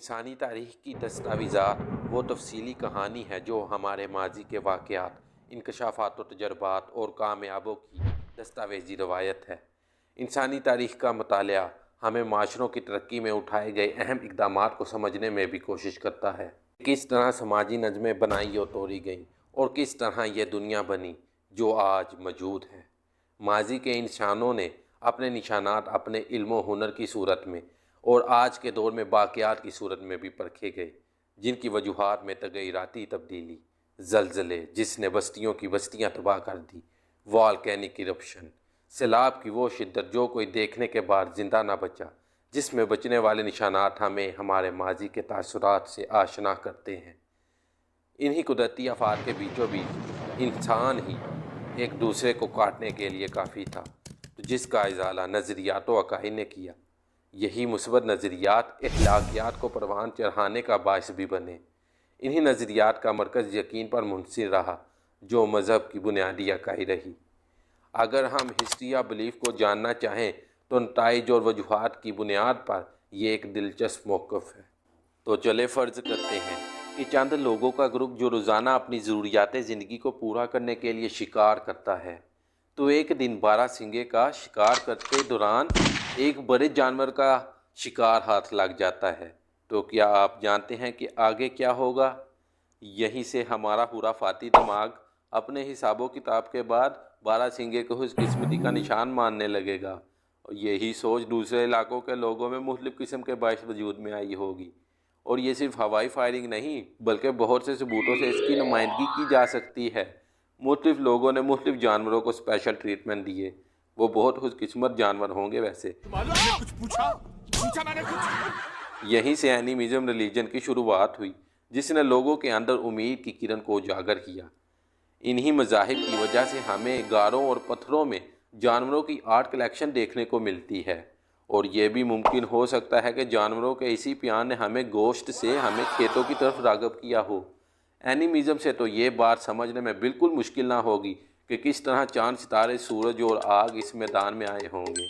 इंसानी तारीख़ की दस्तावेज़ात वो तफ़सीली कहानी है जो हमारे माजी के वाक़यात, इंकशाफ़ात व तजर्बात और कामयाबों की दस्तावेज़ी रवायत है। इंसानी तारीख़ का मुतालिया हमें माशरों की तरक्की में उठाए गए अहम इक़दामात को समझने में भी कोशिश करता है। किस तरह समाजी नज़में बनाई और तोड़ी गईं और किस तरह यह दुनिया बनी जो आज मौजूद है। माजी के इंसानों ने अपने निशानात अपने इल्म व हुनर की सूरत में और आज के दौर में बाक़ियात की सूरत में भी परखे गए, जिनकी वजूहात में तग़य्युराती तब्दीली, ज़लज़ले जिसने बस्तियों की बस्तियाँ तबाह कर दी, वॉल्केनिक इरप्शन, सैलाब की वो शिद्दत जो कोई देखने के बाद ज़िंदा ना बचा, जिसमें बचने वाले निशानात हमें हमारे माजी के तासुरात से आशना करते हैं। इन्हीं कुदरती आफ़ात के बीचों बीच इंसान ही एक दूसरे को काटने के लिए काफ़ी था, तो जिसका इज़ाला नज़रियात व अक़ाइद ने किया। यही मुस्बत नज़रियात अखलाकियात को परवान चढ़ाने का बायस भी बने। इन्हीं नज़रियात का मरकज़ यकीन पर मुनहसर रहा जो मज़हब की बुनियादी इकाई रही। अगर हम हिस्ट्री या बिलीफ को जानना चाहें तो नताइज और वजूहात की बुनियाद पर यह एक दिलचस्प मौक़िफ़ है। तो चले फ़र्ज़ करते हैं कि चंद लोगों का ग्रुप जो रोज़ाना अपनी ज़रूरियात ज़िंदगी को पूरा करने के लिए शिकार करता है, तो एक दिन बारहसिंगे का शिकार करते दौरान एक बड़े जानवर का शिकार हाथ लग जाता है। तो क्या आप जानते हैं कि आगे क्या होगा? यहीं से हमारा खुराफाती दिमाग अपने हिसाबों किताब के बाद बारहसिंगे को खुशकिस्मती का निशान मानने लगेगा और यही सोच दूसरे इलाकों के लोगों में मुख्तलिफ़ किस्म के बायस वजूद में आई होगी। और ये सिर्फ हवाई फायरिंग नहीं बल्कि बहुत से सबूतों से इसकी नुमाइंदगी की जा सकती है। मुख्तलिफ़ लोगों ने मुख्तलिफ़ जानवरों को स्पेशल ट्रीटमेंट दिए। वो बहुत खुशकिस्मत जानवर होंगे वैसे। कुछ पूछा मैंने कुछ। यहीं से एनिमिज़म रिलीजन की शुरुआत हुई जिसने लोगों के अंदर उम्मीद की किरण को उजागर किया। इन्हीं मज़ाहिब की वजह से हमें गारों और पत्थरों में जानवरों की आर्ट कलेक्शन देखने को मिलती है और ये भी मुमकिन हो सकता है कि जानवरों के इसी प्यार ने हमें गोश्त से हमें खेतों की तरफ राग़िब किया हो। एनिमिज़म से तो ये बात समझने में बिल्कुल मुश्किल ना होगी कि किस तरह चाँद, सितारे, सूरज और आग इस मैदान में आए होंगे।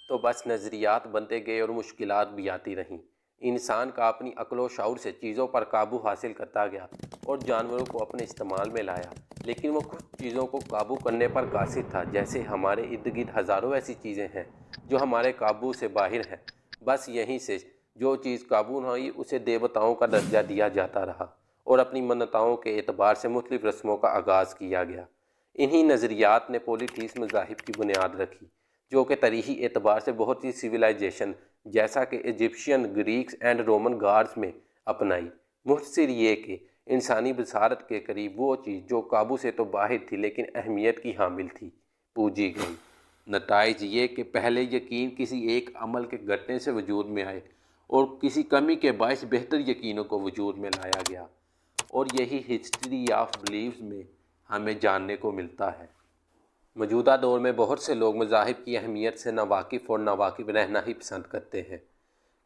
तो बस नज़रियात बनते गए और मुश्किलात भी आती रहीं। इंसान का अपनी अक्ल व शऊर से चीज़ों पर काबू हासिल करता गया और जानवरों को अपने इस्तेमाल में लाया, लेकिन वो कुछ चीज़ों को काबू करने पर कासिर था। जैसे हमारे इर्द गिर्द हज़ारों ऐसी चीज़ें हैं जो हमारे काबू से बाहर हैं। बस यहीं से जो चीज़ काबू न हुई उसे देवताओं का दर्जा दिया जाता रहा और अपनी मन्नताओं के एतबार से मुख्तलिफ़ रस्मों का आगाज़ किया गया। इन्हीं नज़रियात ने पॉलीथीस मज़ाहिब की बुनियाद रखी जो कि तारीख़ी एतबार से बहुत सी सिविलाइजेशन जैसा कि Egyptian, Greeks and Roman gods में अपनाई। मुख्तसर ये कि इंसानी बसारत के करीब वो चीज़ जो काबू से तो बाहर थी लेकिन अहमियत की हामिल थी, पूजी गई। नताइज ये कि पहले यकीन किसी एक अमल के घटने से वजूद में आए और किसी कमी के बायस बेहतर यकीनों को वजूद में लाया गया और यही हिस्ट्री ऑफ बिलीव्स में हमें जानने को मिलता है। मौजूदा दौर में बहुत से लोग मज़ाहिब की अहमियत से नावाकिफ़ और नावाकिफ़ रहना ही पसंद करते हैं,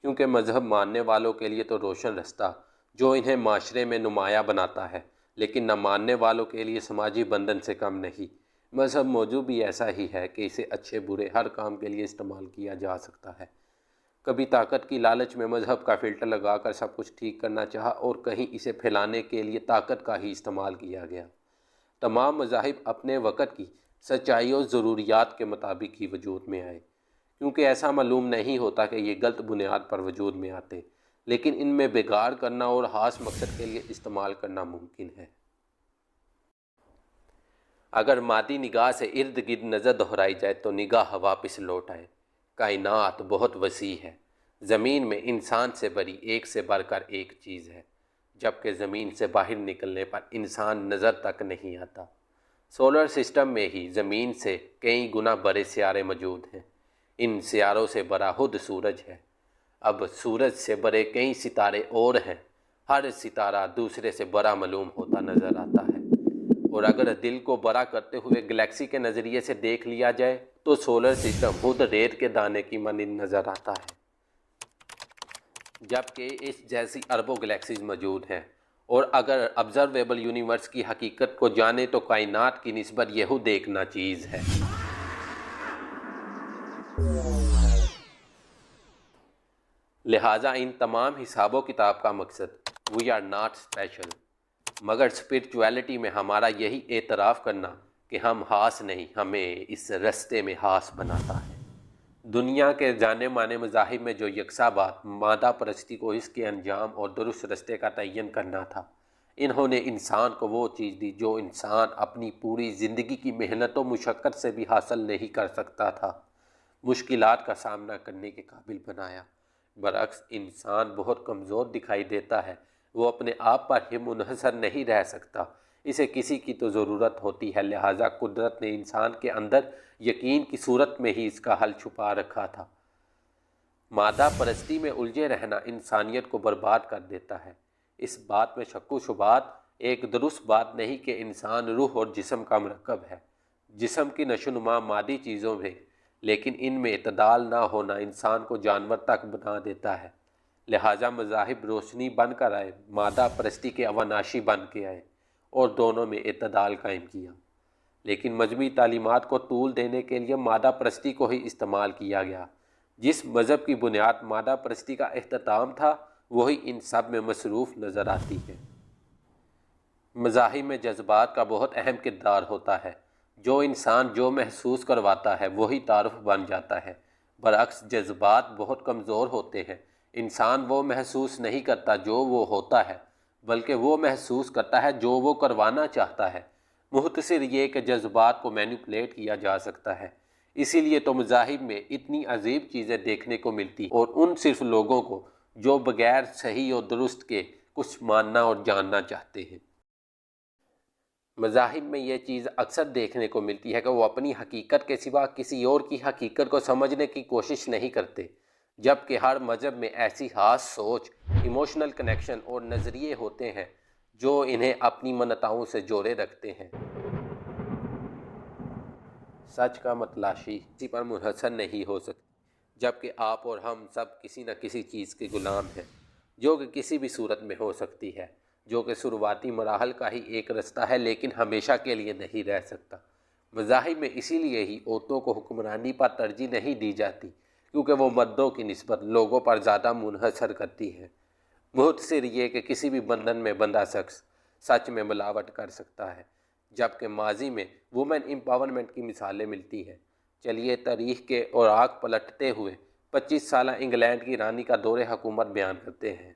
क्योंकि मज़हब मानने वालों के लिए तो रोशन रास्ता जो इन्हें माशरे में नुमाया बनाता है, लेकिन न मानने वालों के लिए समाजी बंधन से कम नहीं। मज़हब मौजूद भी ऐसा ही है कि इसे अच्छे बुरे हर काम के लिए इस्तेमाल किया जा सकता है। कभी ताकत की लालच में मज़हब का फ़िल्टर लगाकर सब कुछ ठीक करना चाहा और कहीं इसे फैलाने के लिए ताकत का ही इस्तेमाल किया गया। तमाम मज़ाहिब अपने वक़्त की सच्चाई और ज़रूरियात के मुताबिक ही वजूद में आए, क्योंकि ऐसा मालूम नहीं होता कि ये गलत बुनियाद पर वजूद में आते, लेकिन इनमें बिगाड़ करना और ख़ास मकसद के लिए इस्तेमाल करना मुमकिन है। अगर मादी निगाह से इर्द गिर्द नज़र दोहराई जाए तो निगाह वापस लौट आए। कायनात बहुत वसी है। ज़मीन में इंसान से बड़ी एक से बढ़कर एक चीज़ है, जबकि ज़मीन से बाहर निकलने पर इंसान नज़र तक नहीं आता। सोलर सिस्टम में ही ज़मीन से कई गुना बड़े सियारे मौजूद हैं। इन सियारों से बड़ा खुद सूरज है। अब सूरज से बड़े कई सितारे और हैं। हर सितारा दूसरे से बड़ा मालूम होता नज़र आता है और अगर दिल को बड़ा करते हुए गैलेक्सी के नज़रिए से देख लिया जाए तो सोलर सिस्टम खुद रेत के दाने की मानंद नज़र आता है, जबकि इस जैसी अरबों गैलेक्सीज मौजूद हैं। और अगर ऑब्जर्वेबल यूनिवर्स की हकीकत को जाने तो कायनात की निस्बत यहू देखना चीज़ है। लिहाजा इन तमाम हिसाबों किताब का मकसद वी आर नॉट स्पेशल, मगर स्पिरिचुअलिटी में हमारा यही एतराफ़ करना कि हम हास नहीं, हमें इस रस्ते में हास बनाता है। दुनिया के जाने माने मज़ाहिब में जो यकसा बात मादा परस्ती को इसके अंजाम और दुरुस्त रस्ते का तयन करना था, इन्होंने इंसान को वो चीज़ दी जो इंसान अपनी पूरी ज़िंदगी की मेहनत व मुशक्क़त से भी हासिल नहीं कर सकता था, मुश्किलात का सामना करने के काबिल बनाया। बरअक्स इंसान बहुत कमज़ोर दिखाई देता है, वो अपने आप पर ही मुनहसर नहीं रह सकता, इसे किसी की तो ज़रूरत होती है। लिहाजा कुदरत ने इंसान के अंदर यकीन की सूरत में ही इसका हल छुपा रखा था। मादा परस्ती में उलझे रहना इंसानियत को बर्बाद कर देता है। इस बात में शक्को शुबात एक दुरुस्त बात नहीं कि इंसान रूह और जिस्म का मरकब है। जिस्म की नशोनुमा मादी चीज़ों में, लेकिन इनमें इतदाल ना होना इंसान को जानवर तक बना देता है। लिहाजा मज़ाहिब रोशनी बन कर आए, मादा परस्ती के अवानाशी बन के आए और दोनों में इतदाल कायम किया। लेकिन मजहबी तालीमात को तूल देने के लिए मादा परस्ती को ही इस्तेमाल किया गया। जिस मज़हब की बुनियाद मादा परस्ती का अख्ताम था, वही इन सब में मसरूफ़ नज़र आती है। मज़ाहिब में जज्बात का बहुत अहम किरदार होता है। जो इंसान जो महसूस करवाता है वही तारुफ बन जाता है। बरअक्स जज्बात बहुत कमज़ोर होते हैं। इंसान वो महसूस नहीं करता जो वो होता है, बल्कि वो महसूस करता है जो वो करवाना चाहता है। मुख्तसर ये कि जज्बात को मैनिपुलेट किया जा सकता है। इसीलिए तो मज़ाहिब में इतनी अजीब चीज़ें देखने को मिलती, और उन सिर्फ लोगों को जो बग़ैर सही और दुरुस्त के कुछ मानना और जानना चाहते हैं। मज़ाहिब में ये चीज़ अक्सर देखने को मिलती है कि वो अपनी हकीकत के सिवा किसी और की हकीकत को समझने की कोशिश नहीं करते, जबकि हर मज़हब में ऐसी खास सोच, इमोशनल कनेक्शन और नज़रिए होते हैं जो इन्हें अपनी मनताओं से जोड़े रखते हैं। सच का मतलाशी किसी पर मुनहसर नहीं हो सकती, जबकि आप और हम सब किसी न किसी चीज़ के ग़ुलाम हैं, जो कि किसी भी सूरत में हो सकती है, जो कि शुरुआती मराहल का ही एक रास्ता है, लेकिन हमेशा के लिए नहीं रह सकता। मज़ाहिब में इसीलिए ही औरतों को हुक्मरानी पर तरजीह नहीं दी जाती, क्योंकि वो मर्दों की निस्बत लोगों पर ज़्यादा मुनहसर करती है। मुख्तसर ये कि किसी भी बंधन में बंधा शख्स सच में मिलावट कर सकता है, जबकि माजी में वुमेन एम्पावरमेंट की मिसालें मिलती हैं। चलिए तारीख़ के औराक पलटते हुए 25 साल इंग्लैंड की रानी का दौरे हुकूमत बयान करते हैं।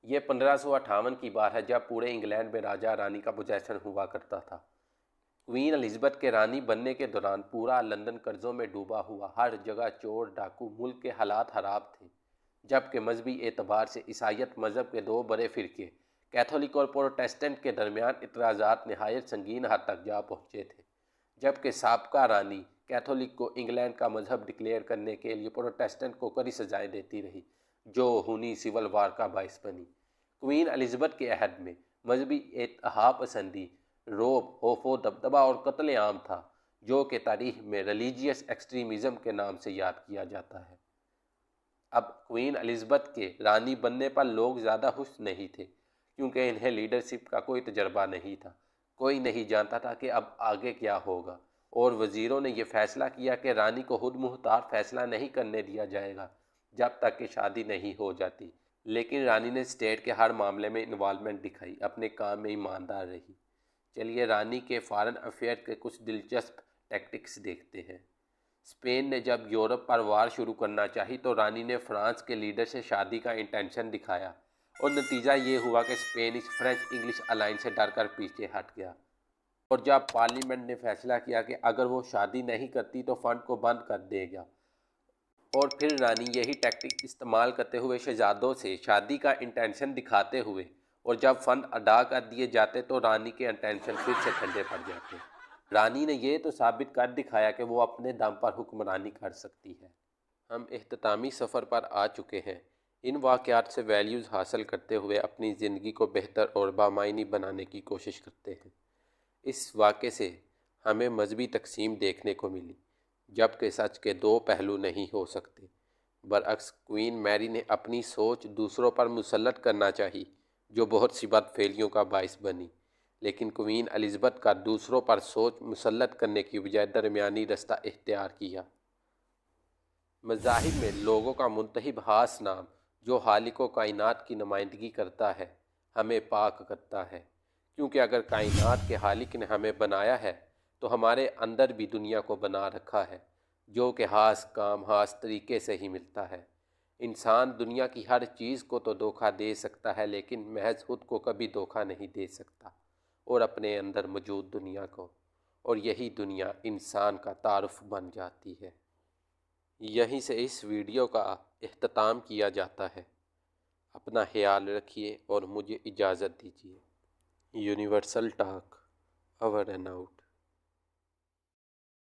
ये 1558 की बात है, जब पूरे इंग्लैंड में राजा रानी का पोजेसन हुआ करता था। क्वीन एलिज़ाबेथ के रानी बनने के दौरान पूरा लंदन कर्ज़ों में डूबा हुआ, हर जगह चोर डाकू, मुल्क के हालात ख़राब थे। जबकि मजहबी एतबार से ईसाईयत मज़हब के दो बड़े फ़िरके कैथोलिक और प्रोटेस्टेंट के दरमियान इतराज़ात नहायत संगीन हद तक जा पहुँचे थे। जबकि साबका रानी कैथोलिक को इंग्लैंड का मजहब डिक्लेयर करने के लिए प्रोटेस्टेंट को कड़ी सजाएँ देती रही, जो खूनी सिविल वार का बाइस बनी। क्वीन एलिज़ाबेथ के अहद में मजहबी इत्तेहाद पसंदी, रोब, खौफ व दबदबा और कत्ल आम था, जो कि तारीख़ में रिलीजियस एक्सट्रीमिज़म के नाम से याद किया जाता है। अब क्वीन एलिज़ाबेथ के रानी बनने पर लोग ज़्यादा खुश नहीं थे, क्योंकि इन्हें लीडरशिप का कोई तजर्बा नहीं था। कोई नहीं जानता था कि अब आगे क्या होगा, और वज़ीरों ने यह फ़ैसला किया कि रानी को खुद मुख्तार फ़ैसला नहीं करने दिया जाएगा जब तक कि शादी नहीं हो जाती। लेकिन रानी ने स्टेट के हर मामले में इन्वॉल्वमेंट दिखाई, अपने काम में ईमानदार रही। चलिए रानी के फॉरेन अफेयर के कुछ दिलचस्प टैक्टिक्स देखते हैं। स्पेन ने जब यूरोप पर वार शुरू करना चाही, तो रानी ने फ्रांस के लीडर से शादी का इंटेंशन दिखाया, और नतीजा ये हुआ कि स्पेनिश फ्रेंच इंग्लिश अलायंस से डर कर पीछे हट गया। और जब पार्लियामेंट ने फैसला किया कि अगर वो शादी नहीं करती तो फंड को बंद कर देगा, और फिर रानी यही टैक्टिक इस्तेमाल करते हुए शहजादों से शादी का इंटेंशन दिखाते हुए, और जब फंड अदा कर दिए जाते तो रानी के इंटेंशन फिर से ठंडे पड़ जाते। रानी ने यह तो साबित कर दिखाया कि वो अपने दम पर हुक्मरानी कर सकती है। हम इख्तितामी सफ़र पर आ चुके हैं। इन वाक़यात से वैल्यूज़ हासिल करते हुए अपनी ज़िंदगी को बेहतर और बामायनी बनाने की कोशिश करते हैं। इस वाक़े से हमें मजहबी तकसीम देखने को मिली, जबकि सच के दो पहलू नहीं हो सकते। बरअक्स क्वीन मैरी ने अपनी सोच दूसरों पर मुसल्लत करना चाही, जो बहुत सी बदफेलियों का बाइस बनी। लेकिन क्वीन एलिज़ाबेथ का दूसरों पर सोच मुसल्लत करने की बजाय दरमियानी रास्ता इख्तियार किया। मज़ाहिब में लोगों का मुंतहिब खास नाम जो खालिक व कायनात की नुमाइंदगी करता है, हमें पाक करता है। क्योंकि अगर कायनात के खालिक ने हमें बनाया है तो हमारे अंदर भी दुनिया को बना रखा है, जो कि हास काम हास तरीके से ही मिलता है। इंसान दुनिया की हर चीज़ को तो धोखा दे सकता है, लेकिन महज खुद को कभी धोखा नहीं दे सकता, और अपने अंदर मौजूद दुनिया को। और यही दुनिया इंसान का तारुफ बन जाती है। यहीं से इस वीडियो का इख्तिताम किया जाता है। अपना ख्याल रखिए और मुझे इजाज़त दीजिए। Universal talk, over and out.